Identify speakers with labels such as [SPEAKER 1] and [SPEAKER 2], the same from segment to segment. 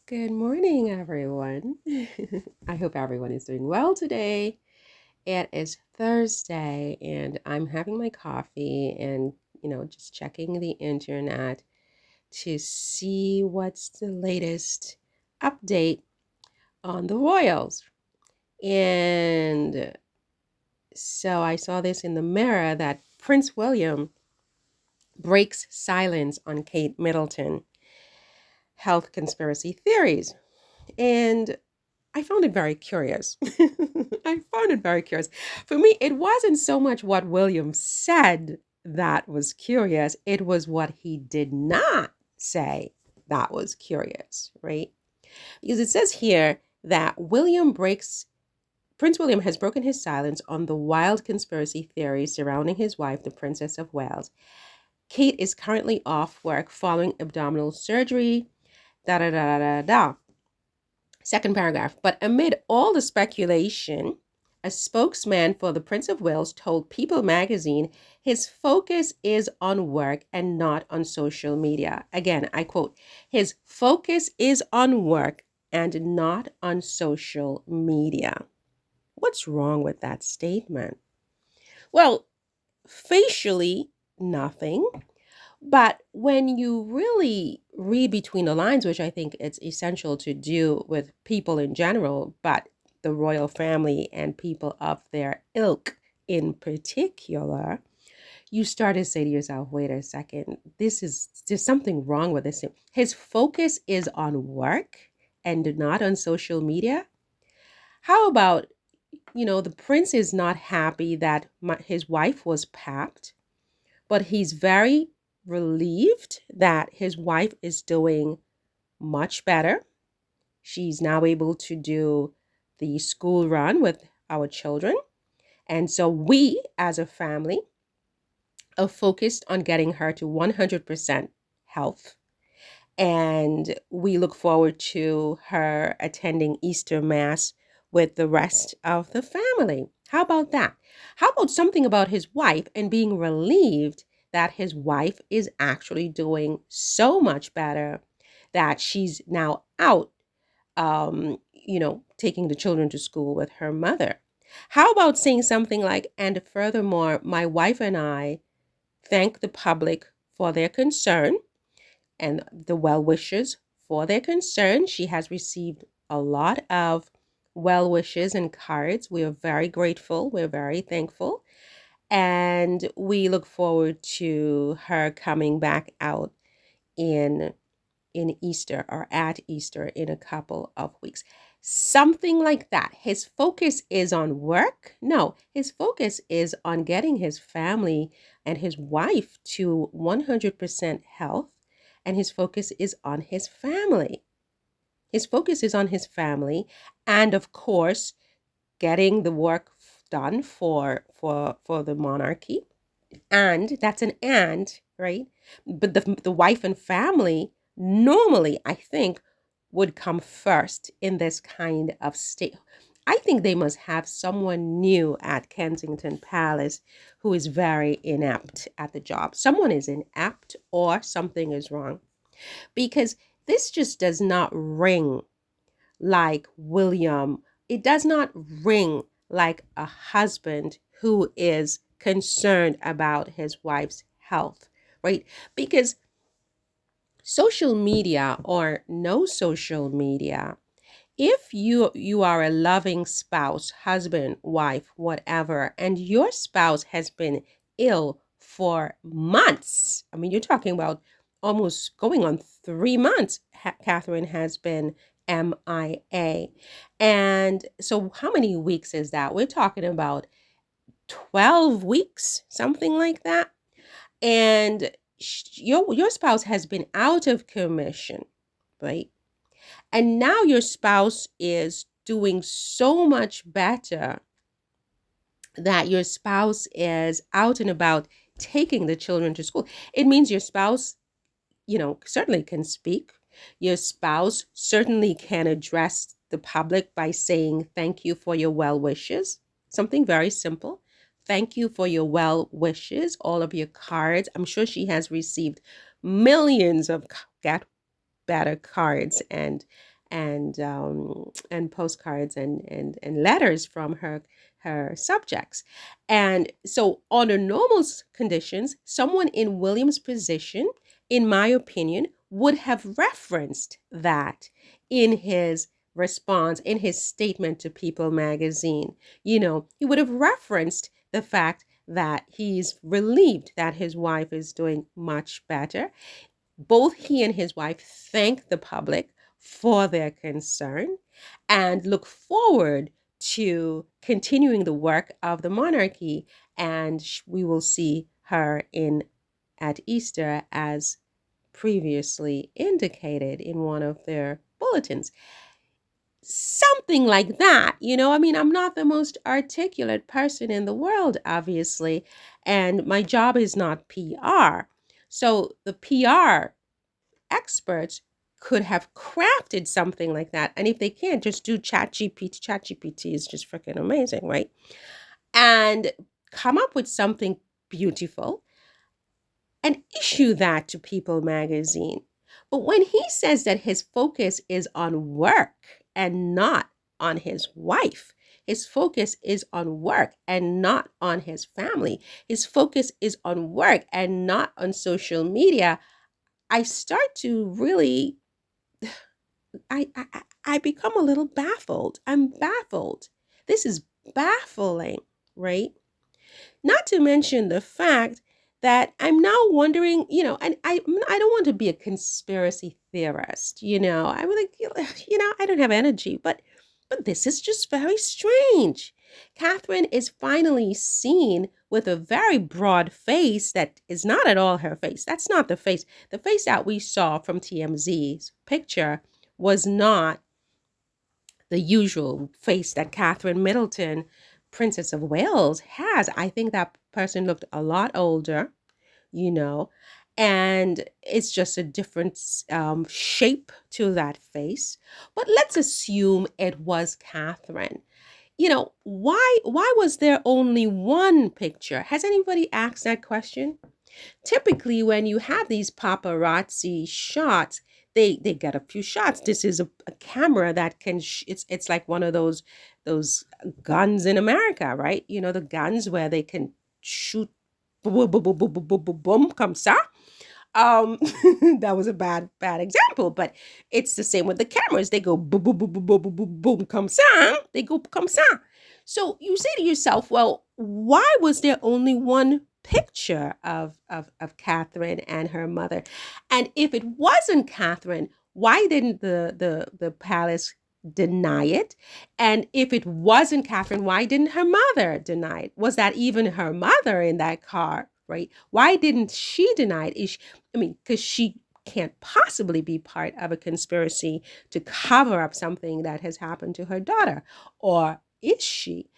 [SPEAKER 1] Good morning, everyone. I hope everyone is doing well today. It is Thursday, and I'm having my coffee and, just checking the internet to see what's the latest update on the Royals. And so I saw this in the Mirror that Prince William breaks silence on Kate Middleton health conspiracy theories. And I found it very curious. I found it very curious. For me, it wasn't so much what William said that was curious, it was what he did not say that was curious, right? Because it says here that Prince William has broken his silence on the wild conspiracy theories surrounding his wife, the Princess of Wales. Kate is currently off work following abdominal surgery. Da da da da da. Second paragraph. But amid all the speculation, a spokesman for the Prince of Wales told People magazine his focus is on work and not on social media. Again, I quote, his focus is on work and not on social media. What's wrong with that statement? Well, facially, nothing. But when you really read between the lines, which I think it's essential to do with people in general, but the royal family and people of their ilk in particular, you start to say to yourself, wait a second, there's something wrong with this. His focus is on work and not on social media. How about, the prince is not happy that his wife was papped, but he's very relieved that his wife is doing much better. She's now able to do the school run with our children. And so we, as a family, are focused on getting her to 100% health. And we look forward to her attending Easter Mass with the rest of the family. How about that? How about something about his wife and being relieved that his wife is actually doing so much better that she's now out, taking the children to school with her mother? How about saying something like, and furthermore, my wife and I thank the public for their concern and the well wishes for their concern. She has received a lot of well wishes and cards. We are very grateful. We're very thankful. And we look forward to her coming back out in Easter or at Easter in a couple of weeks. Something like that. His focus is on work. No, his focus is on getting his family and his wife to 100% health, and his focus is on his family. His focus is on his family, and of course, getting the work done for the monarchy. And that's an and, right? But the wife and family normally, I think, would come first in this kind of state. I think they must have someone new at Kensington Palace who is very inept at the job. Someone is inept or something is wrong, because this just does not ring like William. It does not ring like a husband who is concerned about his wife's health, right? Because social media or no social media, if you are a loving spouse, husband, wife, whatever, and your spouse has been ill for months, I mean, you're talking about almost going on 3 months, Catherine has been MIA. And so how many weeks is that? We're talking about 12 weeks, something like that. And your spouse has been out of commission, right? And now your spouse is doing so much better that your spouse is out and about taking the children to school. It means your spouse, certainly can speak. Your spouse certainly can address the public by saying, thank you for your well wishes. Something very simple. Thank you for your well wishes, all of your cards. I'm sure she has received millions of Get Better cards and and postcards and letters from her subjects. And so, under normal conditions, someone in William's position, in my opinion, would have referenced that in his response, in his statement to People magazine. He would have referenced the fact that he's relieved that his wife is doing much better. Both he and his wife thank the public for their concern and look forward to continuing the work of the monarchy. And we will see her in at Easter as previously indicated in one of their bulletins. Something like that. I mean, I'm not the most articulate person in the world, obviously, and my job is not PR. So the PR experts could have crafted something like that. And if they can't, just do ChatGPT. ChatGPT is just freaking amazing, right? And come up with something beautiful and issue that to People magazine. But when he says that his focus is on work and not on his wife, his focus is on work and not on his family, his focus is on work and not on social media, I start to really, I become a little baffled. I'm baffled. This is baffling, right? Not to mention the fact that I'm now wondering, and I don't want to be a conspiracy theorist, I'm like, I don't have energy, but this is just very strange. Catherine is finally seen with a very broad face that is not at all her face. That's not the face. The face that we saw from TMZ's picture was not the usual face that Catherine Middleton, Princess of Wales, has. I think that person looked a lot older, you know, and it's just a different shape to that face. But let's assume it was Catherine. Why was there only one picture? Has anybody asked that question? Typically, when you have these paparazzi shots, they get a few shots. This is a camera that can it's like one of those guns in America, right? The guns where they can shoot boom boom boom boom boom boom boom boom comme ça. um that was a bad example, but it's the same with the cameras. They go boom boom boom boom boom boom boom boom comme ça. They go comme ça. So you say to yourself, well, why was there only one picture of Catherine and her mother? And if it wasn't Catherine, why didn't the palace deny it? And if it wasn't Catherine, why didn't her mother deny it? Was that even her mother in that car, right? Why didn't she deny it? Because she can't possibly be part of a conspiracy to cover up something that has happened to her daughter. Or is she?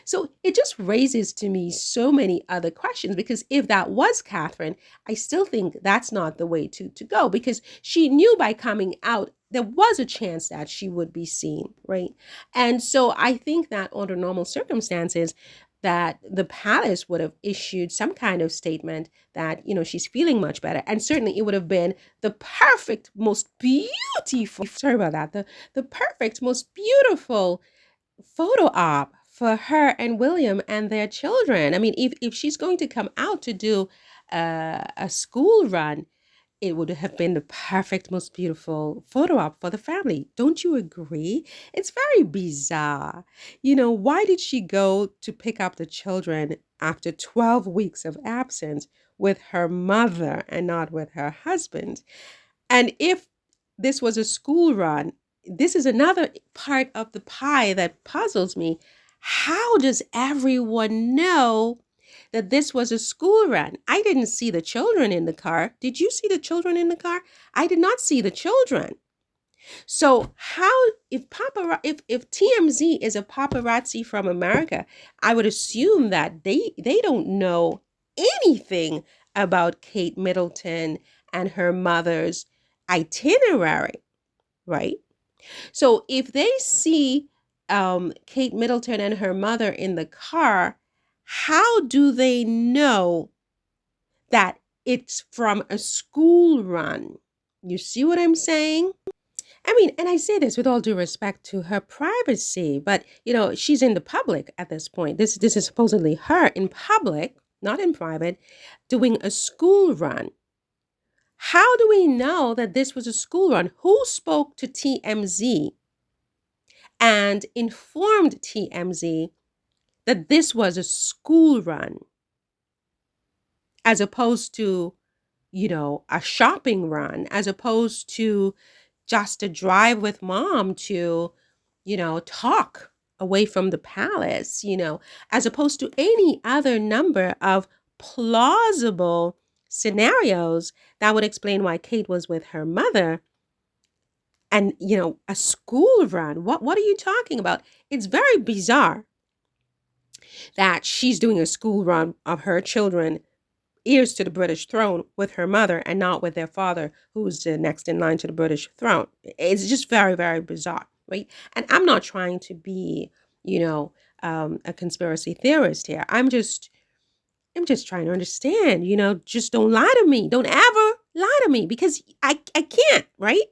[SPEAKER 1] So it just raises to me so many other questions, because if that was Catherine, I still think that's not the way to go, because she knew by coming out there was a chance that she would be seen, right? And so I think that under normal circumstances, that the palace would have issued some kind of statement that, she's feeling much better. And certainly it would have been the perfect, most beautiful, sorry about that, the perfect, most beautiful photo op for her and William and their children. I mean, if she's going to come out to do a school run, it would have been the perfect, most beautiful photo op for the family. Don't you agree? It's very bizarre. Why did she go to pick up the children after 12 weeks of absence with her mother and not with her husband? And if this was a school run, this is another part of the pie that puzzles me. How does everyone know that this was a school run? I didn't see the children in the car. Did you see the children in the car? I did not see the children. So how, if TMZ is a paparazzi from America, I would assume that they don't know anything about Kate Middleton and her mother's itinerary, right? So if they see Kate Middleton and her mother in the car, how do they know that it's from a school run? You see what I'm saying? I mean, and I say this with all due respect to her privacy, but she's in the public at this point. This is supposedly her in public, not in private, doing a school run. How do we know that this was a school run? Who spoke to TMZ and informed TMZ that this was a school run as opposed to, a shopping run, as opposed to just a drive with mom to, talk away from the palace, as opposed to any other number of plausible scenarios that would explain why Kate was with her mother. And, a school run. What are you talking about? It's very bizarre that she's doing a school run of her children heirs to the British throne with her mother and not with their father, who's the next in line to the British throne. It's just very, very bizarre, right? And I'm not trying to be, a conspiracy theorist here. I'm just trying to understand, just don't lie to me. Don't ever lie to me because I can't, right?